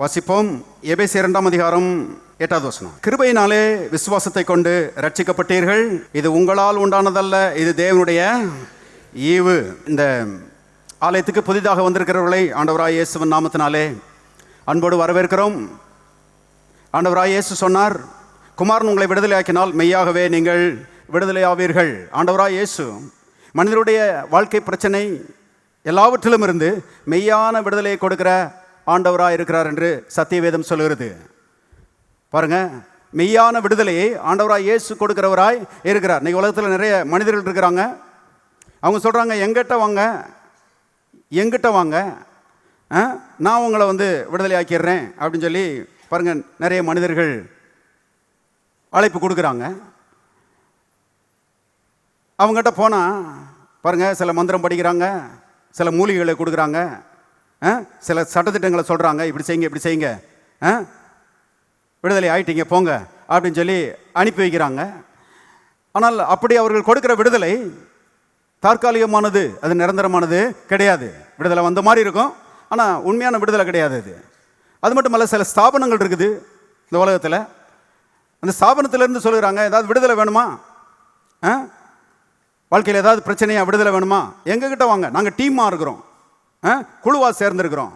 வாசிப்போம். எபேசியர் 2 அதிகாரம் 8வது வசனம். கிருபையினாலே விசுவாசத்தை கொண்டு ரட்சிக்கப்பட்டீர்கள், இது உங்களால் உண்டானதல்ல, இது தேவனுடைய ஈவு. இந்த ஆலயத்துக்கு புதிதாக வந்திருக்கிறவர்களை ஆண்டவராய் இயேசுவின் நாமத்தினாலே அன்போடு வரவேற்கிறோம். ஆண்டவராய் இயேசு சொன்னார், குமாரன் உங்களை விடுதலை ஆக்கினால் மெய்யாகவே நீங்கள் விடுதலை ஆவீர்கள். ஆண்டவராய் இயேசு மனிதனுடைய வாழ்க்கை பிரச்சனை எல்லாவற்றிலும் இருந்து மெய்யான விடுதலையை கொடுக்கிற ஆண்டவராக இருக்கிறார் என்று சத்தியவேதம் சொல்லுகிறது. பாருங்க, மெய்யான விடுதலையை ஆண்டவராய் இயேசு கொடுக்கிறவராய் இருக்கிறார். இன்னைக்கு உலகத்தில் நிறைய மனிதர்கள் இருக்கிறாங்க. அவங்க சொல்கிறாங்க, எங்கிட்ட வாங்க, நான் உங்களை விடுதலை ஆக்கிடுறேன் அப்படின்னு சொல்லி பாருங்க, நிறைய மனிதர்கள் அழைப்பு கொடுக்குறாங்க. அவங்ககிட்ட போனால் பாருங்க, சில மந்திரம் படிக்கிறாங்க, சில மூலிகைகளை கொடுக்குறாங்க, சில சட்டத்திட்டங்களை சொல்கிறாங்க, இப்படி செய்யுங்க விடுதலை ஆயிட்டீங்க போங்க அப்படின்னு சொல்லி அனுப்பி வைக்கிறாங்க. ஆனால் அப்படி அவர்கள் கொடுக்குற விடுதலை தற்காலிகமானது, அது நிரந்தரமானது கிடையாது. விடுதலை வந்த மாதிரி இருக்கும், ஆனால் உண்மையான விடுதலை கிடையாது அது. அது மட்டுமல்ல, சில ஸ்தாபனங்கள் இருக்குது இந்த உலகத்தில். அந்த ஸ்தாபனத்திலேருந்து சொல்லுறாங்க, ஏதாவது விடுதலை வேணுமா, வாழ்க்கையில் ஏதாவது பிரச்சனையா, விடுதலை வேணுமா, எங்ககிட்ட வாங்க, நாங்கள் டீமாக இருக்கிறோம், குழுவாக சேர்ந்துருக்கிறோம்,